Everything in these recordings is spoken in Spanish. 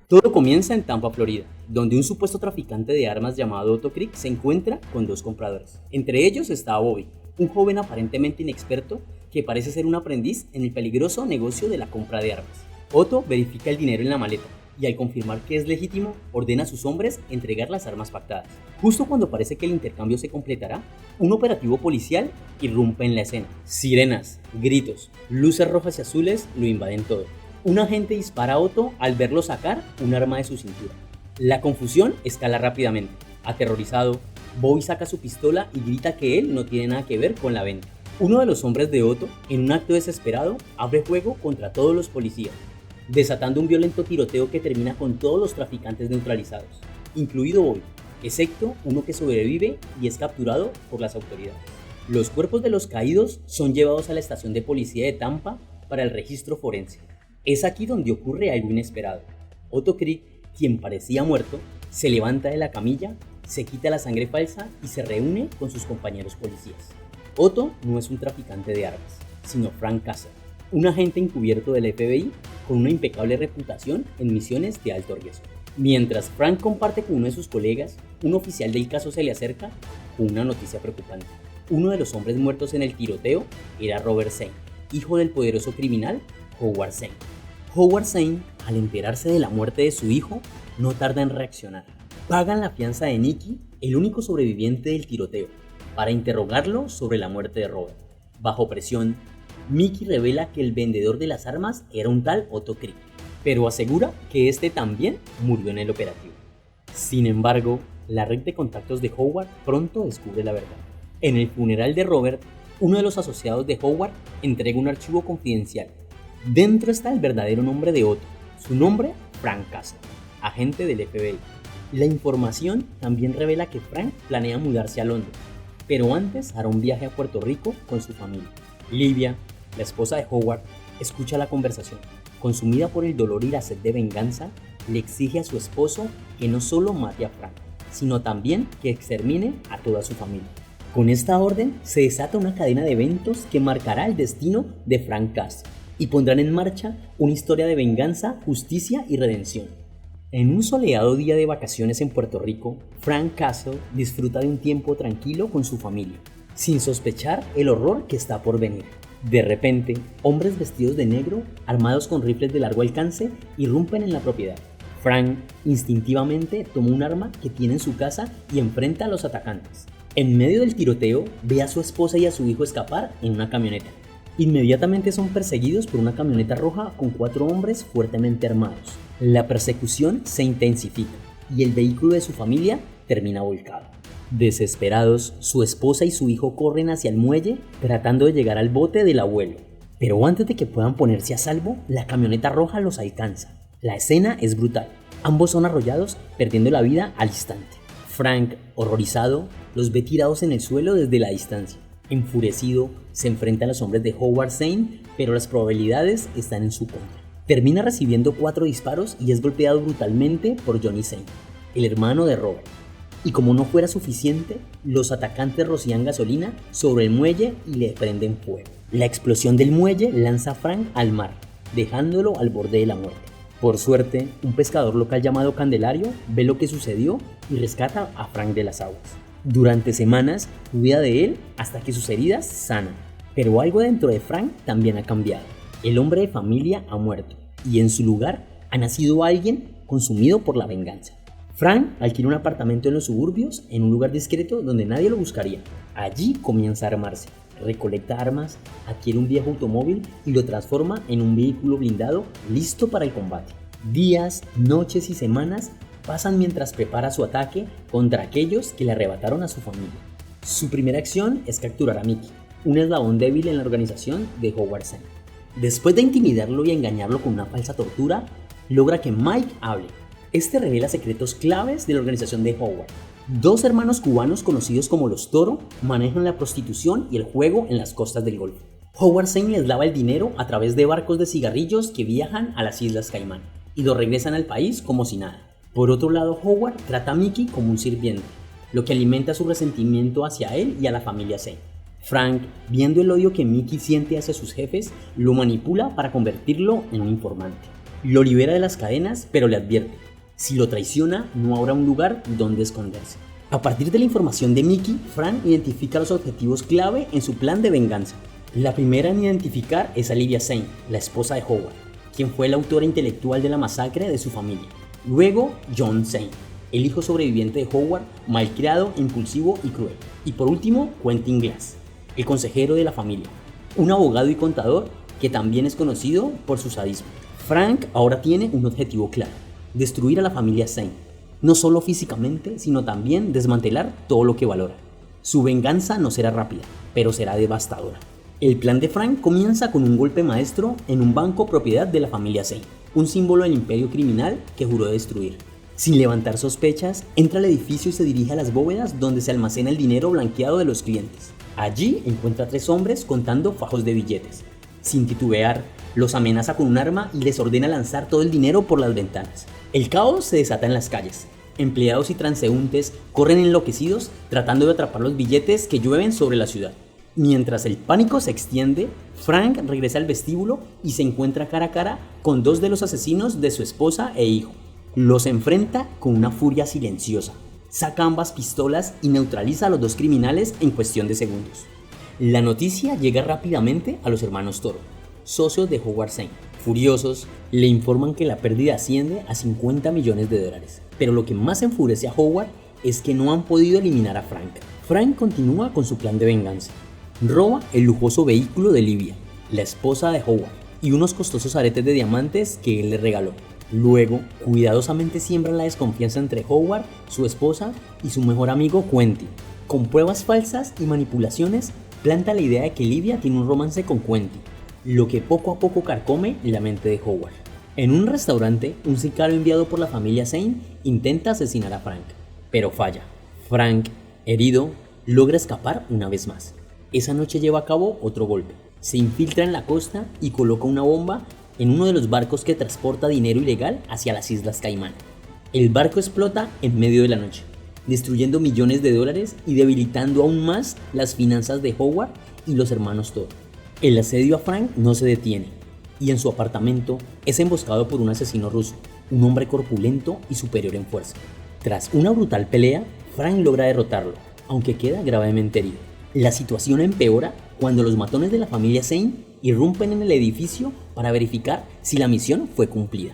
Todo comienza en Tampa, Florida, donde un supuesto traficante de armas llamado Otto Krieg se encuentra con dos compradores. Entre ellos está Bobby, un joven aparentemente inexperto que parece ser un aprendiz en el peligroso negocio de la compra de armas. Otto verifica el dinero en la maleta y al confirmar que es legítimo, ordena a sus hombres entregar las armas pactadas. Justo cuando parece que el intercambio se completará, un operativo policial irrumpe en la escena. Sirenas, gritos, luces rojas y azules lo invaden todo. Un agente dispara a Otto al verlo sacar un arma de su cintura. La confusión escala rápidamente. Aterrorizado, Bobby saca su pistola y grita que él no tiene nada que ver con la venta. Uno de los hombres de Otto, en un acto desesperado, abre fuego contra todos los policías, desatando un violento tiroteo que termina con todos los traficantes neutralizados, incluido Bobby, excepto uno que sobrevive y es capturado por las autoridades. Los cuerpos de los caídos son llevados a la estación de policía de Tampa para el registro forense. Es aquí donde ocurre algo inesperado. Otto Krieg, quien parecía muerto, se levanta de la camilla, se quita la sangre falsa y se reúne con sus compañeros policías. Otto no es un traficante de armas, sino Frank Castle, un agente encubierto del FBI con una impecable reputación en misiones de alto riesgo. Mientras Frank comparte con uno de sus colegas, un oficial del caso se le acerca con una noticia preocupante. Uno de los hombres muertos en el tiroteo era Robert Zane, hijo del poderoso criminal Howard Zane. Howard Zane, al enterarse de la muerte de su hijo, no tarda en reaccionar. Pagan la fianza de Nicky, el único sobreviviente del tiroteo, para interrogarlo sobre la muerte de Robert. Bajo presión, Mickey revela que el vendedor de las armas era un tal Otto Krieg, pero asegura que este también murió en el operativo. Sin embargo, la red de contactos de Howard pronto descubre la verdad. En el funeral de Robert, uno de los asociados de Howard entrega un archivo confidencial. Dentro está el verdadero nombre de Otto, su nombre Frank Castle, agente del FBI. La información también revela que Frank planea mudarse a Londres, pero antes hará un viaje a Puerto Rico con su familia. Livia, la esposa de Howard, escucha la conversación. Consumida por el dolor y la sed de venganza, le exige a su esposo que no solo mate a Frank, sino también que extermine a toda su familia. Con esta orden se desata una cadena de eventos que marcará el destino de Frank Castle y pondrán en marcha una historia de venganza, justicia y redención. En un soleado día de vacaciones en Puerto Rico, Frank Castle disfruta de un tiempo tranquilo con su familia, sin sospechar el horror que está por venir. De repente, hombres vestidos de negro, armados con rifles de largo alcance, irrumpen en la propiedad. Frank instintivamente toma un arma que tiene en su casa y enfrenta a los atacantes. En medio del tiroteo, ve a su esposa y a su hijo escapar en una camioneta. Inmediatamente son perseguidos por una camioneta roja con 4 hombres fuertemente armados. La persecución se intensifica y el vehículo de su familia termina volcado. Desesperados, su esposa y su hijo corren hacia el muelle tratando de llegar al bote del abuelo. Pero antes de que puedan ponerse a salvo, la camioneta roja los alcanza. La escena es brutal. Ambos son arrollados, perdiendo la vida al instante. Frank, horrorizado, los ve tirados en el suelo desde la distancia. Enfurecido, se enfrenta a los hombres de Howard Zane, pero las probabilidades están en su contra. Termina recibiendo 4 disparos y es golpeado brutalmente por Johnny Zane, el hermano de Robert. Y como no fuera suficiente, los atacantes rocían gasolina sobre el muelle y le prenden fuego. La explosión del muelle lanza a Frank al mar, dejándolo al borde de la muerte. Por suerte, un pescador local llamado Candelario ve lo que sucedió y rescata a Frank de las aguas. Durante semanas cuida de él hasta que sus heridas sanan. Pero algo dentro de Frank también ha cambiado. El hombre de familia ha muerto y en su lugar ha nacido alguien consumido por la venganza. Frank alquila un apartamento en los suburbios, en un lugar discreto donde nadie lo buscaría. Allí comienza a armarse, recolecta armas, adquiere un viejo automóvil y lo transforma en un vehículo blindado listo para el combate. Días, noches y semanas pasan mientras prepara su ataque contra aquellos que le arrebataron a su familia. Su primera acción es capturar a Mickey, un eslabón débil en la organización de Howard Zane. Después de intimidarlo y engañarlo con una falsa tortura, logra que Mike hable. Este revela secretos claves de la organización de Howard. 2 hermanos cubanos conocidos como los Toro manejan la prostitución y el juego en las costas del Golfo. Howard Zane les lava el dinero a través de barcos de cigarrillos que viajan a las Islas Caimán y lo regresan al país como si nada. Por otro lado, Howard trata a Mickey como un sirviente, lo que alimenta su resentimiento hacia él y a la familia Zane. Frank, viendo el odio que Mickey siente hacia sus jefes, lo manipula para convertirlo en un informante. Lo libera de las cadenas, pero le advierte: si lo traiciona, no habrá un lugar donde esconderse. A partir de la información de Mickey, Frank identifica los objetivos clave en su plan de venganza. La primera en identificar es a Livia Zane, la esposa de Howard, quien fue la autora intelectual de la masacre de su familia. Luego, John Zane, el hijo sobreviviente de Howard, malcriado, impulsivo y cruel. Y por último, Quentin Glass, el consejero de la familia, un abogado y contador que también es conocido por su sadismo. Frank ahora tiene un objetivo claro: destruir a la familia Zane, no solo físicamente, sino también desmantelar todo lo que valora. Su venganza no será rápida, pero será devastadora. El plan de Frank comienza con un golpe maestro en un banco propiedad de la familia Zane, un símbolo del imperio criminal que juró destruir. Sin levantar sospechas, entra al edificio y se dirige a las bóvedas donde se almacena el dinero blanqueado de los clientes. Allí encuentra a 3 hombres contando fajos de billetes. Sin titubear, los amenaza con un arma y les ordena lanzar todo el dinero por las ventanas. El caos se desata en las calles. Empleados y transeúntes corren enloquecidos tratando de atrapar los billetes que llueven sobre la ciudad. Mientras el pánico se extiende, Frank regresa al vestíbulo y se encuentra cara a cara con 2 de los asesinos de su esposa e hijo. Los enfrenta con una furia silenciosa. Saca ambas pistolas y neutraliza a los 2 criminales en cuestión de segundos. La noticia llega rápidamente a los hermanos Toro, socios de Howard Zane. Furiosos, le informan que la pérdida asciende a $50 millones. Pero lo que más enfurece a Howard es que no han podido eliminar a Frank. Frank continúa con su plan de venganza. Roba el lujoso vehículo de Livia, la esposa de Howard, y unos costosos aretes de diamantes que él le regaló. Luego, cuidadosamente siembra la desconfianza entre Howard, su esposa y su mejor amigo Quentin. Con pruebas falsas y manipulaciones, planta la idea de que Livia tiene un romance con Quentin, lo que poco a poco carcome la mente de Howard. En un restaurante, un sicario enviado por la familia Zane intenta asesinar a Frank, pero falla. Frank, herido, logra escapar una vez más. Esa noche lleva a cabo otro golpe. Se infiltra en la costa y coloca una bomba en uno de los barcos que transporta dinero ilegal hacia las Islas Caimán. El barco explota en medio de la noche, destruyendo millones de dólares y debilitando aún más las finanzas de Howard y los hermanos Toro. El asedio a Frank no se detiene, y en su apartamento es emboscado por un asesino ruso, un hombre corpulento y superior en fuerza. Tras una brutal pelea, Frank logra derrotarlo, aunque queda gravemente herido. La situación empeora cuando los matones de la familia Zane irrumpen en el edificio para verificar si la misión fue cumplida.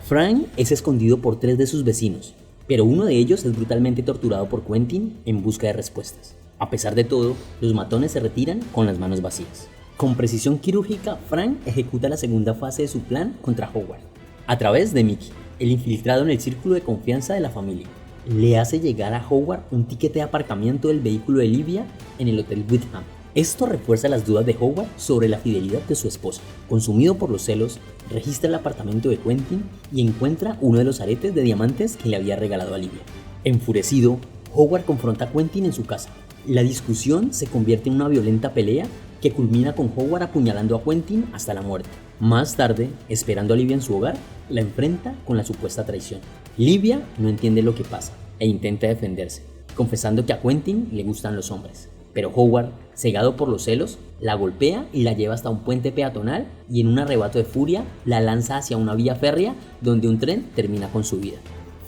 Frank es escondido por 3 de sus vecinos, pero uno de ellos es brutalmente torturado por Quentin en busca de respuestas. A pesar de todo, los matones se retiran con las manos vacías. Con precisión quirúrgica, Frank ejecuta la segunda fase de su plan contra Howard, a través de Mickey, el infiltrado en el círculo de confianza de la familia. Le hace llegar a Howard un tiquete de aparcamiento del vehículo de Livia en el Hotel Windham. Esto refuerza las dudas de Howard sobre la fidelidad de su esposa. Consumido por los celos, registra el apartamento de Quentin y encuentra uno de los aretes de diamantes que le había regalado a Livia. Enfurecido, Howard confronta a Quentin en su casa. La discusión se convierte en una violenta pelea que culmina con Howard apuñalando a Quentin hasta la muerte. Más tarde, esperando a Livia en su hogar, la enfrenta con la supuesta traición. Livia no entiende lo que pasa e intenta defenderse, confesando que a Quentin le gustan los hombres. Pero Howard, cegado por los celos, la golpea y la lleva hasta un puente peatonal y en un arrebato de furia la lanza hacia una vía férrea donde un tren termina con su vida.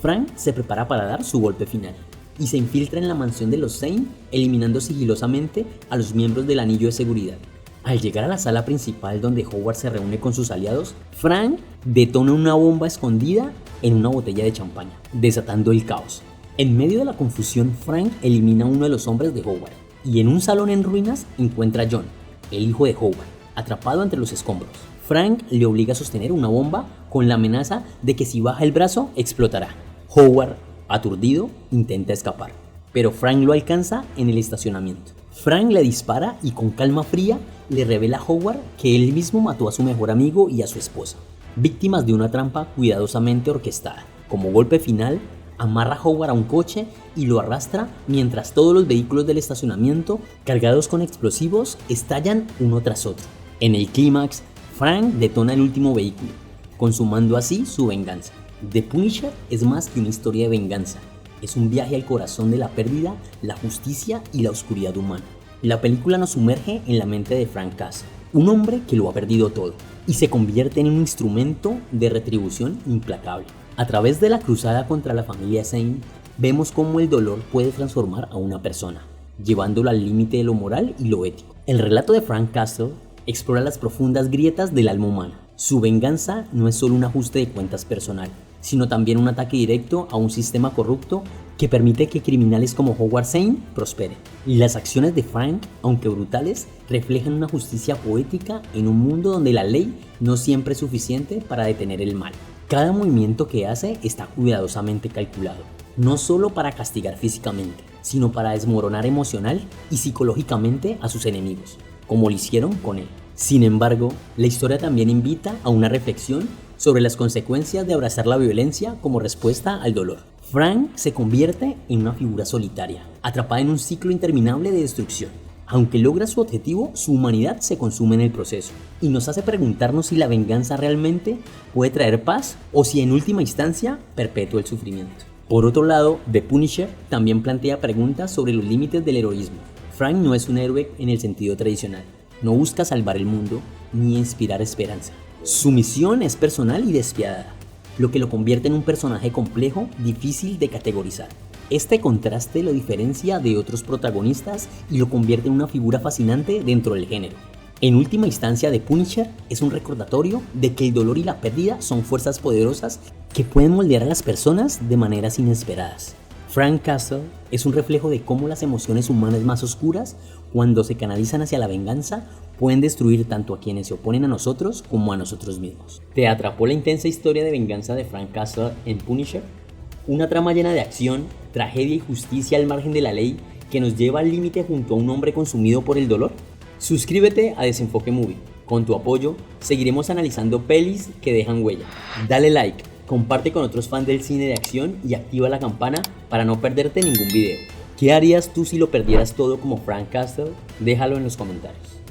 Frank se prepara para dar su golpe final y se infiltra en la mansión de los Zane, eliminando sigilosamente a los miembros del anillo de seguridad. Al llegar a la sala principal donde Howard se reúne con sus aliados, Frank detona una bomba escondida en una botella de champaña, desatando el caos. En medio de la confusión, Frank elimina a uno de los hombres de Howard y en un salón en ruinas encuentra a John, el hijo de Howard, atrapado entre los escombros. Frank le obliga a sostener una bomba con la amenaza de que si baja el brazo explotará. Howard, aturdido, intenta escapar, pero Frank lo alcanza en el estacionamiento. Frank le dispara y con calma fría le revela a Howard que él mismo mató a su mejor amigo y a su esposa, víctimas de una trampa cuidadosamente orquestada. Como golpe final, amarra a Howard a un coche y lo arrastra mientras todos los vehículos del estacionamiento, cargados con explosivos, estallan uno tras otro. En el clímax, Frank detona el último vehículo, consumando así su venganza. The Punisher es más que una historia de venganza. Es un viaje al corazón de la pérdida, la justicia y la oscuridad humana. La película nos sumerge en la mente de Frank Castle, un hombre que lo ha perdido todo y se convierte en un instrumento de retribución implacable. A través de la cruzada contra la familia Zane, vemos cómo el dolor puede transformar a una persona, llevándolo al límite de lo moral y lo ético. El relato de Frank Castle explora las profundas grietas del alma humana. Su venganza no es solo un ajuste de cuentas personal, sino también un ataque directo a un sistema corrupto que permite que criminales como Howard Zane prosperen. Las acciones de Frank, aunque brutales, reflejan una justicia poética en un mundo donde la ley no siempre es suficiente para detener el mal. Cada movimiento que hace está cuidadosamente calculado, no solo para castigar físicamente, sino para desmoronar emocional y psicológicamente a sus enemigos, como lo hicieron con él. Sin embargo, la historia también invita a una reflexión sobre las consecuencias de abrazar la violencia como respuesta al dolor. Frank se convierte en una figura solitaria, atrapada en un ciclo interminable de destrucción. Aunque logra su objetivo, su humanidad se consume en el proceso y nos hace preguntarnos si la venganza realmente puede traer paz o si en última instancia perpetúa el sufrimiento. Por otro lado, The Punisher también plantea preguntas sobre los límites del heroísmo. Frank no es un héroe en el sentido tradicional, no busca salvar el mundo ni inspirar esperanza. Su misión es personal y despiadada, lo que lo convierte en un personaje complejo, difícil de categorizar. Este contraste lo diferencia de otros protagonistas y lo convierte en una figura fascinante dentro del género. En última instancia, The Punisher es un recordatorio de que el dolor y la pérdida son fuerzas poderosas que pueden moldear a las personas de maneras inesperadas. Frank Castle es un reflejo de cómo las emociones humanas más oscuras, cuando se canalizan hacia la venganza, pueden destruir tanto a quienes se oponen a nosotros como a nosotros mismos. ¿Te atrapó la intensa historia de venganza de Frank Castle en Punisher? Una trama llena de acción, tragedia y justicia al margen de la ley que nos lleva al límite junto a un hombre consumido por el dolor. Suscríbete a Desenfoque Movie. Con tu apoyo, seguiremos analizando pelis que dejan huella. Dale like, comparte con otros fans del cine de acción y activa la campana para no perderte ningún video. ¿Qué harías tú si lo perdieras todo como Frank Castle? Déjalo en los comentarios.